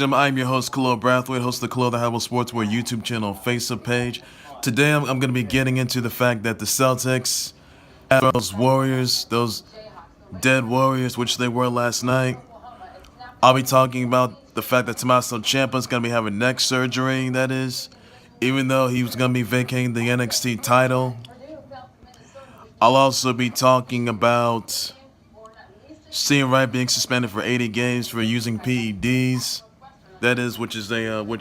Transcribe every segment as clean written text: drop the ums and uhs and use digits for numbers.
I'm your host, Khalil Brathwaite, host of the Khalil the Habble Sportswear YouTube channel Facebook page. Today I'm going to be getting into the fact that the Celtics have those Warriors, those dead Warriors, which they were last night. I'll be talking about the fact that Tommaso Ciampa is going to be having neck surgery, that is, even though he was going to be vacating the NXT title. I'll also be talking about Wright being suspended for 80 games for using PEDs. That is, which is GHRP,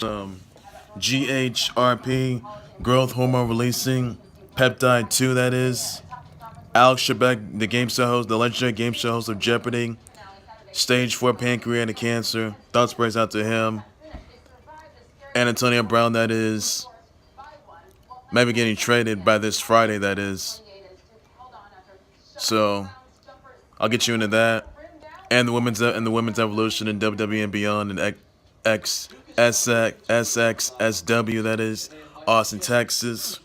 Growth Hormone Releasing Peptide 2, that is. Alex Trebek, the game show host, the legendary game show host of Jeopardy, stage 4 pancreatic cancer. Thoughts prayers out to him. And Antonio Brown, that is, maybe getting traded by this Friday, that is. So I'll get you into that. And the women's evolution in WWE and beyond, and SXSW, that is, Austin, Texas.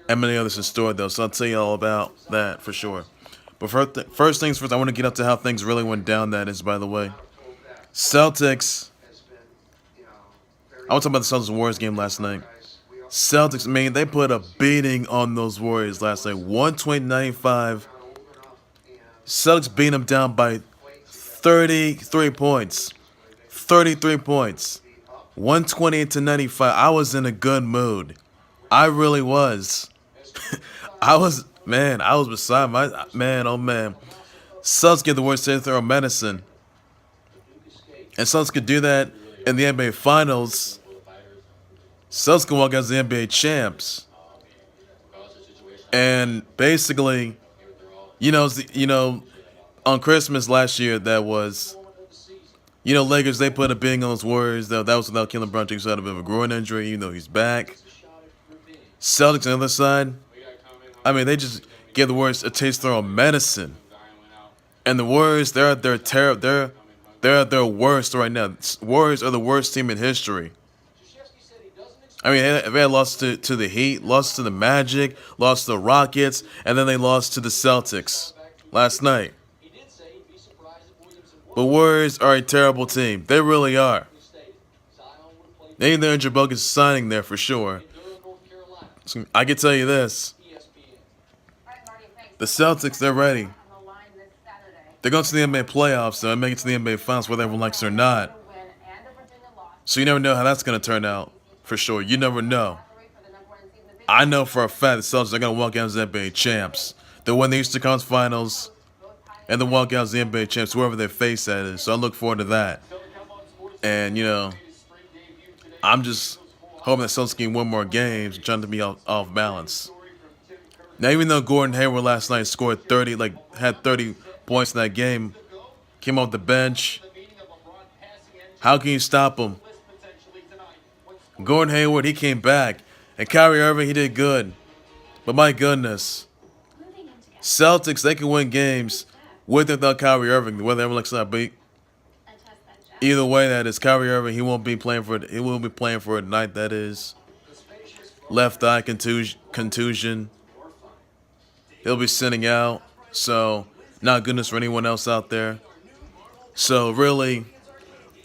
And many others in store, though, so I'll tell you all about that for sure. But first things first, I want to get up to how things really went down, that is, by the way. Celtics. I want to talk about the Celtics and Warriors game last night. Celtics, man, they put a beating on those Warriors last night. 120-95. Celtics beat them down by 33 points. 33 points. 128-95. I was in a good mood. I really was. I was beside my man. Oh man, Celtics get the worst throw medicine, and Celtics could do that in the NBA Finals. Celtics can walk out as the NBA champs, and basically, on Christmas last year, that was, Lakers, they put a beating on those Warriors. That was without killing LeBron James, who had a bit of a groin injury. He's back. Celtics on the other side, I mean, they just gave the Warriors a taste of their own medicine. And the Warriors, they're at their worst right now. Warriors are the worst team in history. I mean, they had lost to the Heat, lost to the Magic, lost to the Rockets, and then they lost to the Celtics last night. The Warriors are a terrible team. They really are. They need their Andrew Bogus signing there for sure. I can tell you this. The Celtics, they're ready. They're going to the NBA playoffs, though, and make it to the NBA Finals, whether everyone likes it or not. So you never know how that's going to turn out, for sure. You never know. I know for a fact the Celtics are going to walk out as the NBA champs. They'll win the Eastern Conference Finals, and they'll walk out as the NBA champs, whoever they face that is. So I look forward to that. And, I'm just hoping that Celtics can win more games, trying to be off balance. Now, even though Gordon Hayward last night scored 30, had 30 points in that game, came off the bench, how can you stop him? Gordon Hayward, he came back. And Kyrie Irving, he did good. But my goodness, Celtics, they can win games with or without Kyrie Irving, whether everyone likes it or not. But either way, that is, Kyrie Irving, he won't be playing for it. He will be playing for it tonight, that is. Left eye contusion. He'll be sitting out. So, not goodness for anyone else out there. So, really,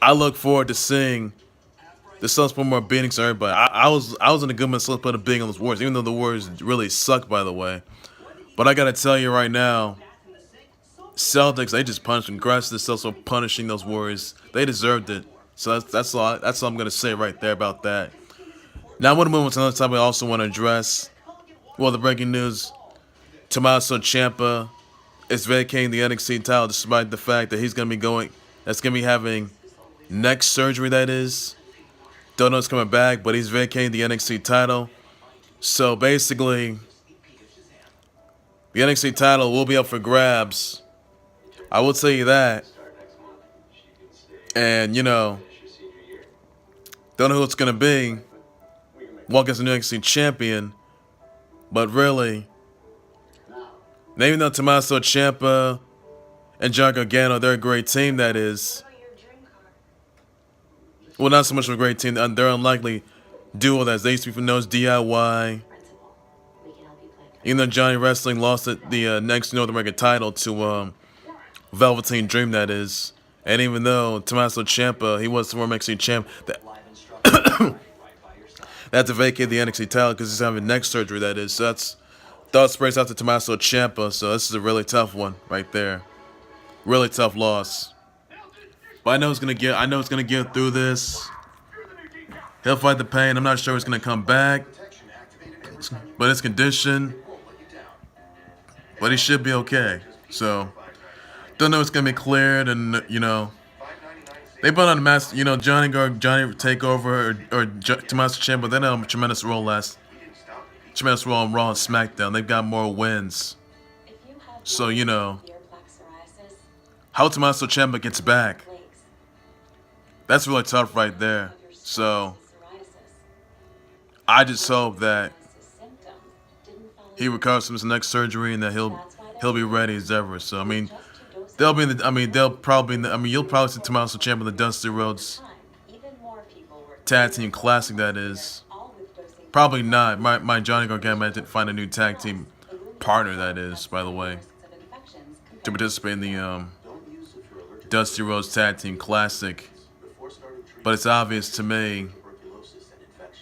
I look forward to seeing the Celtics put more beatings to everybody. I was in a good mood. Celtics put a beating on those Warriors, even though the Warriors really suck, by the way. But I got to tell you right now, Celtics, they just punished them. Congrats to the Celtics for punishing those Warriors. They deserved it. So that's all I'm going to say right there about that. Now, I want to move on to another topic I also want to address. Well, the breaking news, Tommaso Ciampa is vacating the NXT title despite the fact that he's going to be having neck surgery, that is. Don't know if he's coming back, but he's vacating the NXT title. So, basically, the NXT title will be up for grabs. I will tell you that. And, don't know who it's going to be. Walk as the new NXT champion. But really, even though Tommaso Ciampa and John Gargano, they're a great team, that is. Well, not so much of a great team. They're unlikely duo that they used to be known as DIY. Even though Johnny Wrestling lost the next North American title to Velveteen Dream, that is. And even though Tommaso Ciampa, he was the former NXT champ, that had to vacate the NXT title because he's having neck surgery. That is, so that's thoughts praise out to Tommaso Ciampa. So this is a really tough one right there, really tough loss. But I know he's gonna get through this. He'll fight the pain. I'm not sure he's gonna come back, but his condition, but he should be okay. So don't know it's gonna be cleared, and they put on a match. Johnny Takeover or Tommaso Ciampa. They had a tremendous role on Raw and SmackDown. They've got more wins. So how Tommaso Ciampa gets back, that's really tough right there. So I just hope that he recovers from his neck surgery and that he'll be ready as ever. So you'll probably see Tommaso Ciampa in the Dusty Rhodes Tag Team Classic. That is probably not. My Johnny Gargano might find a new tag team partner. That is, by the way, to participate in the Dusty Rhodes Tag Team Classic. But it's obvious to me.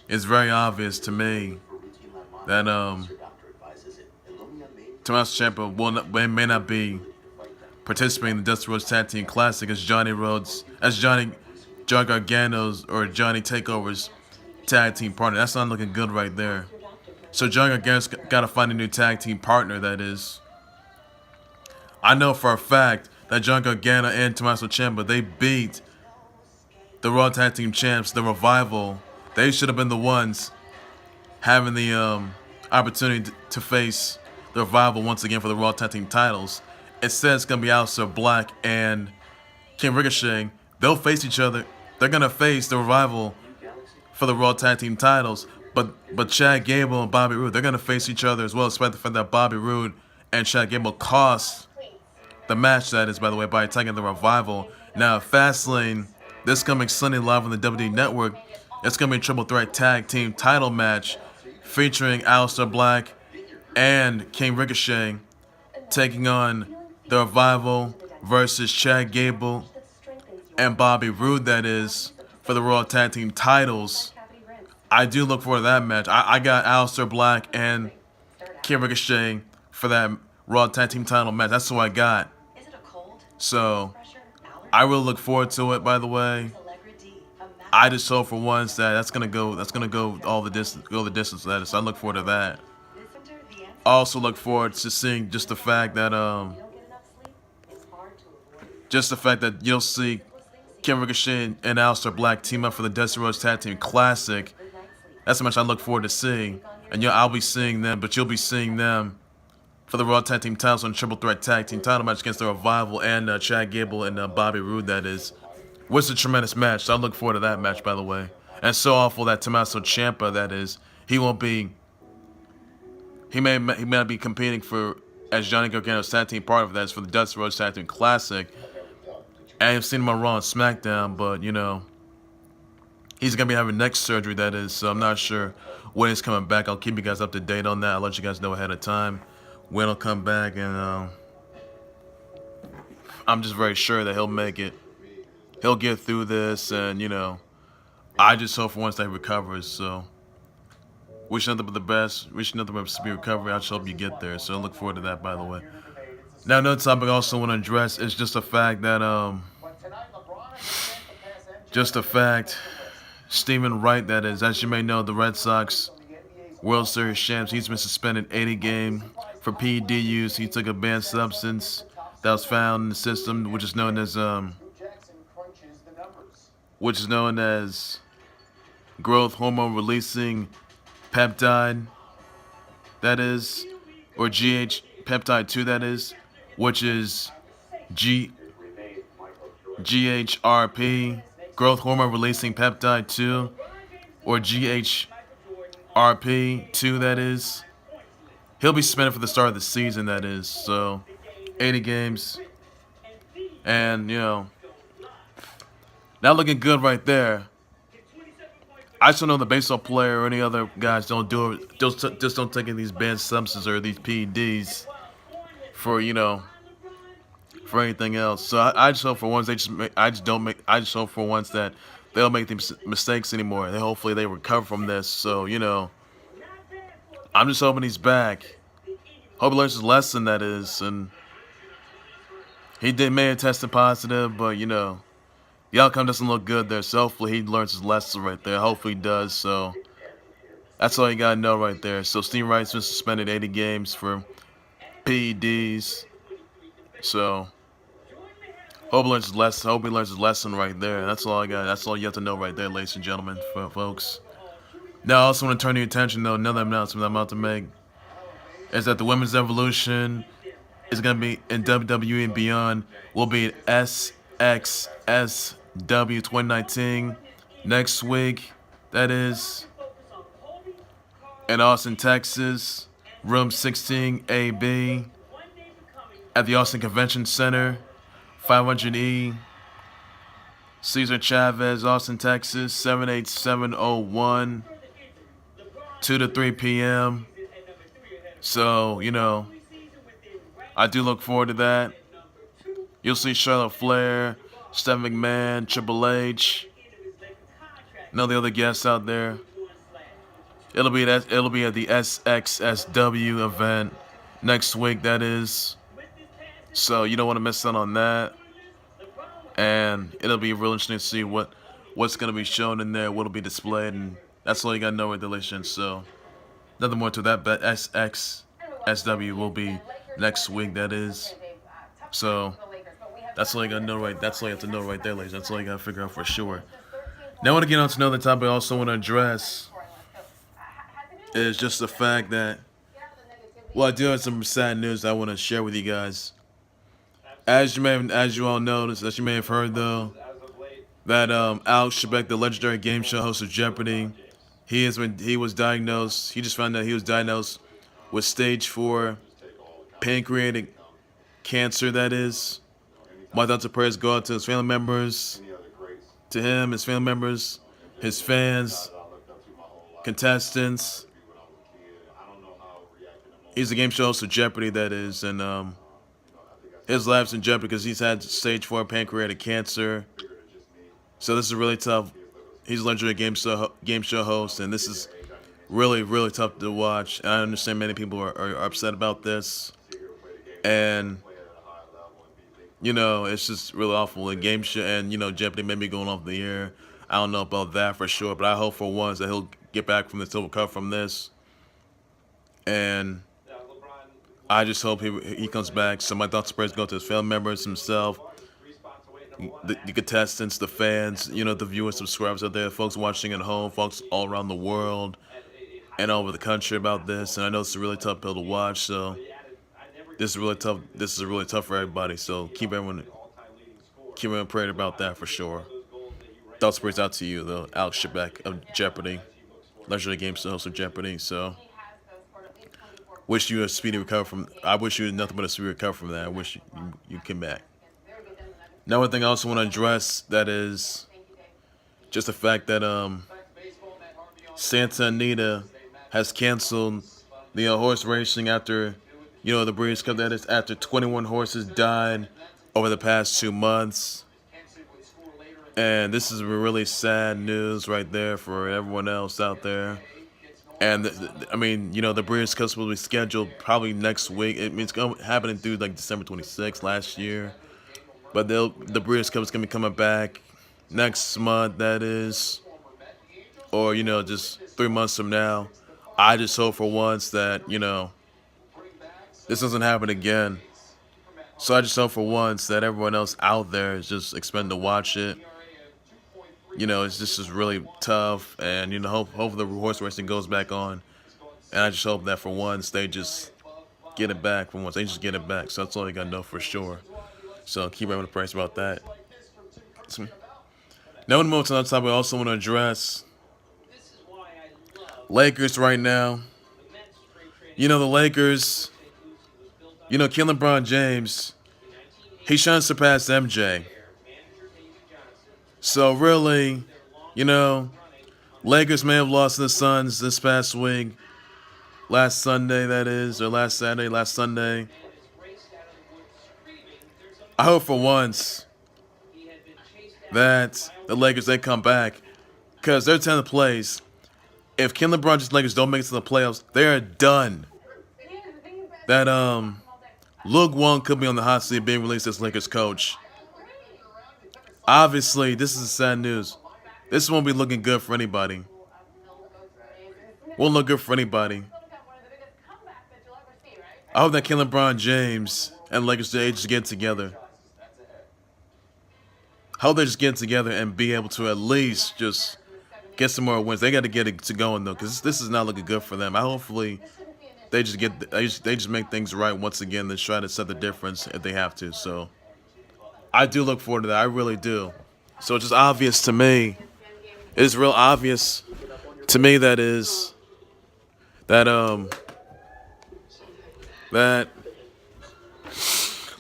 It's very obvious to me that Tommaso Ciampa may not be participating in the Dusty Rhodes Tag Team Classic as John Gargano's or Johnny Takeover's tag team partner. That's not looking good right there. So John Gargano's got to find a new tag team partner. That is, I know for a fact that John Gargano and Tommaso Ciampa, they beat the Raw Tag Team Champs, the Revival. They should have been the ones having the opportunity to face the Revival once again for the Raw Tag Team titles. Instead, it's going to be Aleister Black and King Ricochet. They'll face each other. They're going to face the Revival for the Raw Tag Team titles. But Chad Gable and Bobby Roode, they're going to face each other as well, despite the fact that Bobby Roode and Chad Gable cost the match, that is, by the way, by attacking the Revival. Now, Fastlane, this coming Sunday live on the WWE Network, it's going to be a triple threat tag team title match featuring Aleister Black and King Ricochet taking on the Revival versus Chad Gable and Bobby Roode, that is, for the Raw Tag Team titles. I do look forward to that match. I got Aleister Black and King Ricochet for that Raw Tag Team title match. That's who I got. So I really look forward to it, by the way. I just hope for once that that's gonna go the distance to that. So I look forward to that. I also look forward to seeing just the fact that you'll see King Ricochet and Aleister Black team up for the Dusty Rhodes Tag Team Classic. That's how much I look forward to seeing. And I'll be seeing them, but you'll be seeing them for the Raw Tag Team titles on a triple threat tag team title match against the Revival and Chad Gable and Bobby Roode, that is. Which is a tremendous match. So I look forward to that match, by the way. And it's so awful that Tommaso Ciampa, that is, he may not be competing as Johnny Gargano's tag team partner for that is for the Dusty Rhodes Tag Team Classic. And I've seen him on Raw and SmackDown, but he's gonna be having neck surgery, that is. So I'm not sure when he's coming back. I'll keep you guys up to date on that. I'll let you guys know ahead of time when he'll come back, and I'm just very sure that he'll make it. He'll get through this, and I just hope for once that he recovers. So wish nothing but the best. Wish nothing but speedy recovery. I just hope you get there. So I look forward to that, by the way. Now, another topic I also want to address is just the fact that Stephen Wright, that is, as you may know, the Red Sox World Series champs, he's been suspended 80 games for PED use. He took a banned substance that was found in the system, which is known as Growth Hormone Releasing Peptide, that is, or Peptide 2, that is, which is GHRP, Growth Hormone Releasing Peptide 2, or GHRP 2, that is. He'll be suspended for the start of the season, that is. So 80 games, and not looking good right there. I just don't know the baseball player or any other guys don't do it. Just don't take in these banned substances or these PEDs for for anything else. So I just hope for once I just hope for once that they don't make these mistakes anymore. And hopefully they recover from this. So I'm just hoping he's back. Hope he learns his lesson, that is. And he may have tested positive, but the outcome doesn't look good there. So hopefully he learns his lesson right there. Hopefully he does. So that's all you gotta know right there. So Steve Wright's been suspended 80 games for PEDs. So hope he learns his lesson. Hope he learns his lesson right there. That's all I got. That's all you have to know right there, ladies and gentlemen, folks. Now I also want to turn your attention though. Another announcement I'm about to make is that the Women's Evolution is going to be in WWE and beyond. Will be at SXSW 2019 next week. That is in Austin, Texas, room 16AB at the Austin Convention Center, 500E, Cesar, Chavez, Austin, Texas, 78701, 2 to 3 p.m. So, I do look forward to that. You'll see Charlotte Flair, Steph McMahon, Triple H, and all the other guests out there. It'll be at the SXSW event next week, that is. So you don't want to miss out on that. And it'll be real interesting to see what's going to be shown in there, what'll be displayed, and that's all you got to know with Delicious. So nothing more to that, but SXSW will be next week, that is. So that's all you got to know right. That's all you have to know right there, ladies. That's all you got to figure out for sure. Now I want to get on to another topic I also want to address. Is just the fact that, I do have some sad news I want to share with you guys. As you all noticed, as you may have heard though, that Alex Trebek, the legendary game show host of Jeopardy, he was diagnosed. He just found out he was diagnosed with stage 4 pancreatic cancer. That is. My thoughts and prayers go out to his family members, to him, his family members, his fans, contestants. He's a game show host of Jeopardy, that is, and his life's in jeopardy because he's had stage 4 pancreatic cancer. So this is really tough. He's a legendary game show host, and this is really, really tough to watch. And I understand many people are upset about this, and it's just really awful. And game show and Jeopardy may be going off the air. I don't know about that for sure, but I hope for once that he'll get back from this, he'll recover from this, and I just hope he comes back. So my thoughts and prayers go to his family members, himself, the contestants, the fans, the viewers, subscribers out there, folks watching at home, folks all around the world and all over the country about this. And I know it's a really tough pill to watch. So this is really tough. This is really tough for everybody. So keep everyone praying about that for sure. Thoughts and prayers out to you, though. Alex Trebek of Jeopardy, legendary game show host of Jeopardy. So. Wish you a speedy recovery from. I wish you nothing but a speedy recovery from that. I wish you came back. Now, one thing I also want to address, that is just the fact that Santa Anita has canceled the horse racing after the Breeders' Cup. That is after 21 horses died over the past 2 months, and this is really sad news right there for everyone else out there. And the Breeders' Cup will be scheduled probably next week. It's going to happen through December 26th last year. But the Breeders' Cup is going to be coming back next month, that is. Or, just 3 months from now. I just hope for once that, this doesn't happen again. So I just hope for once that everyone else out there is just expecting to watch it. It's just really tough, and hope the horse racing goes back on, and I just hope that for once they just get it back. For once they just get it back. So that's all you gotta know for sure. So keep having the price about that. Now, in the moment on top, we also want to address Lakers right now. The Lakers. King LeBron James. He's trying to surpass MJ. So really, Lakers may have lost to the Suns this past week. Last Sunday, that is, or last Saturday, last Sunday. I hope for once that the Lakers, they come back, because they're 10th place. If LeBron James Lakers don't make it to the playoffs, they're done. That Luke Wong could be on the hot seat being released as Lakers coach. Obviously, this is sad news. This won't be looking good for anybody. Won't look good for anybody. I hope that LeBron James and Lakers just get together. I hope they just get together and be able to at least just get some more wins. They got to get it to going though, because this is not looking good for them. Hopefully they just make things right once again. They try to set the difference if they have to. So I do look forward to that. I really do. So it's just obvious to me. It is real obvious to me that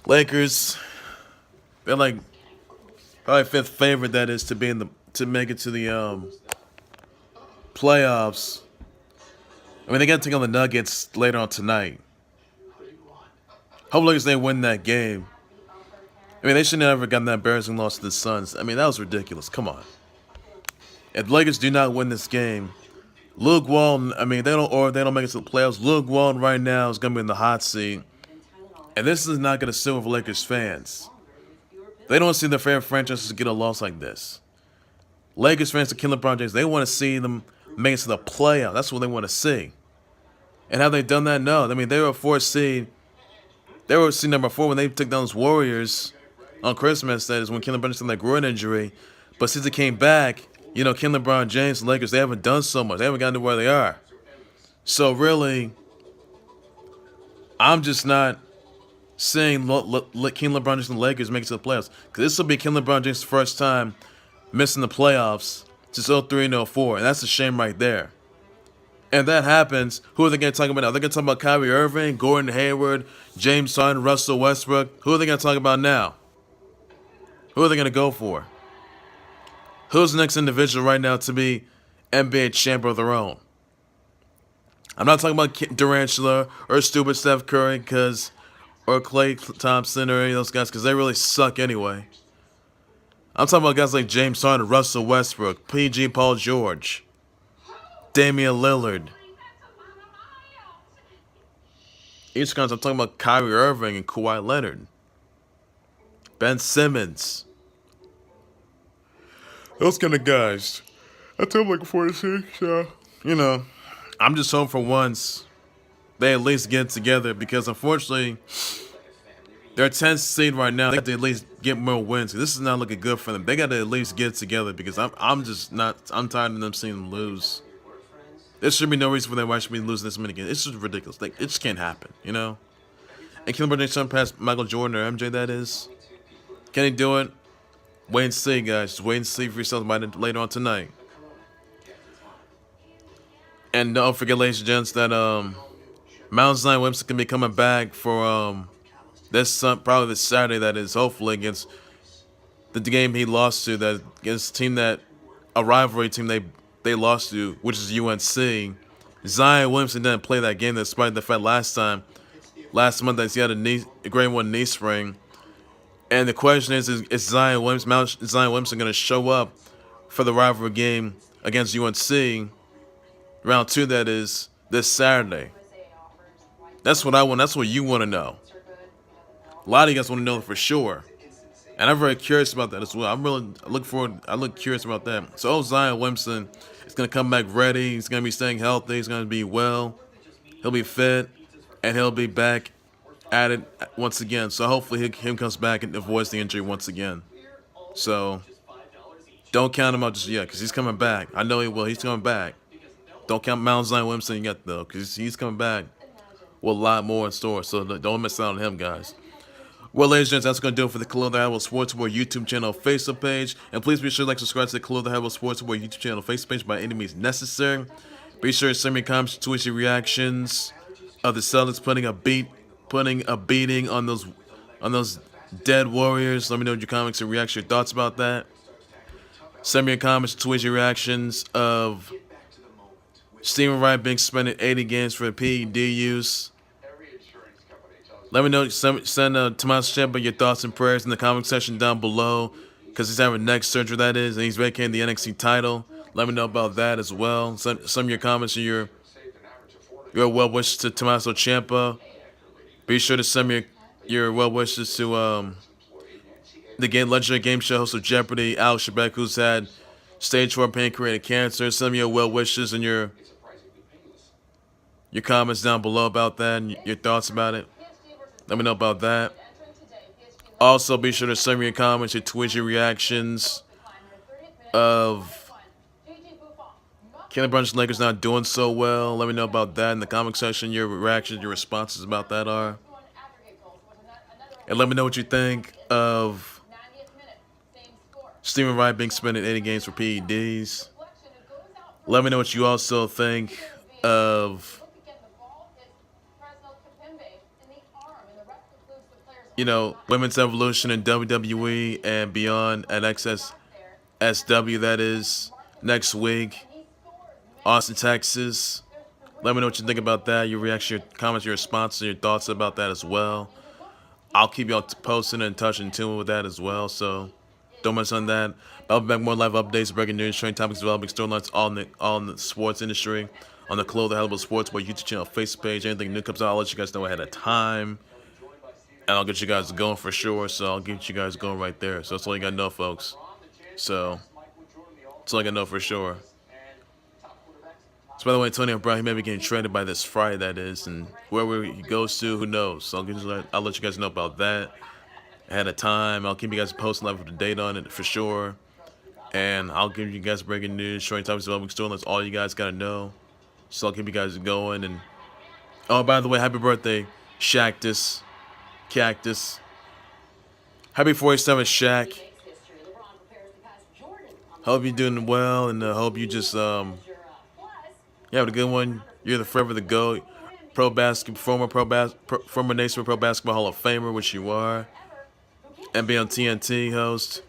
Lakers, they're like probably fifth favorite, that is, to make it to the playoffs. I mean, they got to take on the Nuggets later on tonight. Hopefully they win that game. I mean, they should never gotten that embarrassing loss to the Suns. I mean, that was ridiculous. Come on. If the Lakers do not win this game, Luke Walton, I mean, they don't make it to the playoffs. Luke Walton right now is going to be in the hot seat. And this is not going to sit with Lakers fans. They don't see their favorite franchises get a loss like this. Lakers fans to LeBron James, they want to see them make it to the playoffs. That's what they want to see. And have they done that? No. I mean, they were a 4th seed. They were seed number 4 when they took down those Warriors on Christmas. That is when LeBron James had that groin injury. But since he came back, you know, LeBron James, the Lakers, they haven't done so much. They haven't gotten to where they are. So really, I'm just not seeing LeBron James and the Lakers make it to the playoffs. Because this will be LeBron James' first time missing the playoffs since 03 and 04. And that's a shame right there. And if that happens, who are they going to talk about now? They're going to talk about Kyrie Irving, Gordon Hayward, James Harden, Russell Westbrook. Who are they going to talk about now? Who are they going to go for? Who's the next individual right now to be NBA champion of their own? I'm not talking about Durantula or stupid Steph Curry or Klay Thompson or any of those guys, because they really suck anyway. I'm talking about guys like James Harden, Russell Westbrook, PG Paul George, Damian Lillard. Each guys, I'm talking about Kyrie Irving and Kawhi Leonard, Ben Simmons. Those kind of guys. I tell them like 46, so, you know, I'm just hoping for once they at least get together, because unfortunately, they're 10th seed right now. They got to at least get more wins. This is not looking good for them. They got to at least get together, because I'm tired of them seeing them lose. There should be no reason for them why should be losing this many games. It's just ridiculous. Like, it just can't happen, you know? And can LeBron James pass Michael Jordan or MJ, that is? Can he do it? Wait and see, guys. Just wait and see for yourselves later on tonight. And don't forget, ladies and gents, that Mount Zion Williamson can be coming back for probably this Saturday, that is, hopefully, against the game he lost to, that against a rivalry team they lost to, which is UNC. Zion Williamson didn't play that game, despite the fact last month that he had a grade 1 knee sprain. And the question is Zion Williamson going to show up for the rivalry game against UNC, round 2, that is, this Saturday? That's what I want. That's what you want to know. A lot of you guys want to know for sure. And I'm very curious about that as well. I look curious about that. So Zion Williamson is going to come back ready. He's going to be staying healthy. He's going to be well. He'll be fit. And he'll be back at it once again. So hopefully him comes back and avoids the injury once again. So don't count him out just yet, because he's coming back. I know he will. He's coming back. Don't count Mount Zion Williamson yet, though, because he's coming back with a lot more in store. So don't miss out on him, guys. Well, ladies and gents, that's going to do it for the Khalil the Hannibal Sports War YouTube channel Facebook page. And please be sure to subscribe to the Khalil the Hannibal Sports War YouTube channel Facebook page by any means necessary. Be sure to send me comments, tweets, your reactions of the Celtics putting a beating on those dead Warriors. Let me know your comments and reactions, your thoughts about that. Send me your comments, tweets, your reactions of Stephen Wright being suspended 80 games for PED use. Let me know. Send Tommaso Ciampa your thoughts and prayers in the comment section down below, because he's having neck surgery, that is, and he's vacating the NXT title. Let me know about that as well. Some of your comments and your well wishes to Tommaso Ciampa. Be sure to send me your well wishes to the legendary game show host of Jeopardy, Alex Trebek, who's had stage 4 pancreatic cancer. Send me your well wishes and your comments down below about that and your thoughts about it. Let me know about that. Also, be sure to send me your comments, your tweets, your reactions of LeBron James the Lakers not doing so well. Let me know about that in the comment section. Your reactions, your responses about that are. And let me know what you think of Stephen Wright being suspended 80 games for PEDs. Let me know what you also think of, women's evolution in WWE and beyond at SXSW, that is, next week. Austin, Texas. Let me know what you think about that, your reaction, your comments, your responses, your thoughts about that as well. I'll keep y'all posting and in touch and tune with that as well, so don't miss on that. I'll be back with more live updates, breaking news, training topics, developing storylines, all in the sports industry, on the Khalil the Hannibal Sports Boy YouTube channel, Facebook page. Anything new comes out, I'll let you guys know ahead of time. And I'll get you guys going for sure, so I'll get you guys going right there. So that's all you gotta know, folks. So, that's all I gotta know for sure. So by the way, Antonio Brown, he may be getting traded by this Friday, that is, and wherever he goes to, who knows? So I'll let you guys know about that ahead of time. I'll keep you guys posted live with the date on it for sure, and I'll give you guys breaking news, showing topics, developing storylines. That's all you guys gotta know. So I'll keep you guys going. And oh, by the way, happy birthday, Cactus. Happy 47th, Shaq. Hope you're doing well, and hope you just you have a good one. You're the forever the GOAT. Former Nation Pro Basketball Hall of Famer, which you are. NBA on TNT host.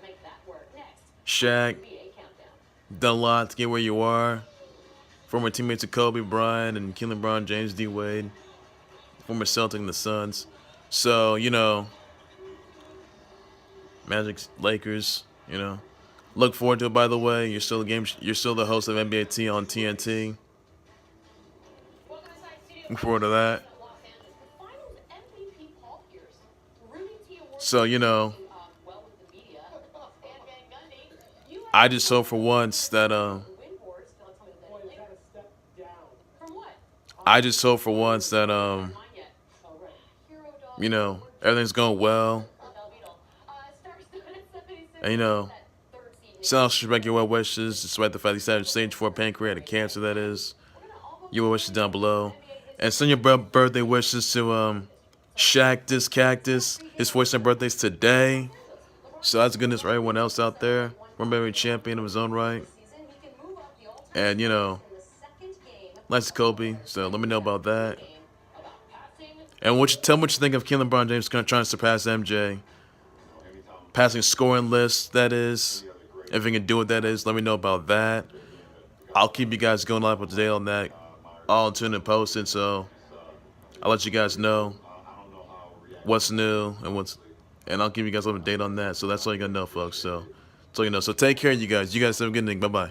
Shaq. Done a lot to get where you are. Former teammates of Kobe Bryant and Lebron James D. Wade. Former Celtic and the Suns. So, Magic, Lakers, Look forward to it, by the way. You're still the host of NBA T on TNT. Look forward to that. So, I just hope for once that everything's going well. And send out your well wishes, despite the fact he's had stage 4 pancreatic cancer, that is. Your wishes down below. And send your birthday wishes to Cactus. His 47th birthday's today. So that's goodness for everyone else out there. Remember, champion of his own right. And, nice to Kobe. So let me know about that. And tell me what you think of LeBron James trying to surpass MJ. Passing scoring list, that is. If he can do it, that is. Let me know about that. I'll keep you guys going live with today on that. All tuned and posted, so I'll let you guys know what's new and I'll give you guys a little date on that. So that's all you gotta know, folks. So that's all you know. So take care, you guys. You guys have a good night. Bye-bye.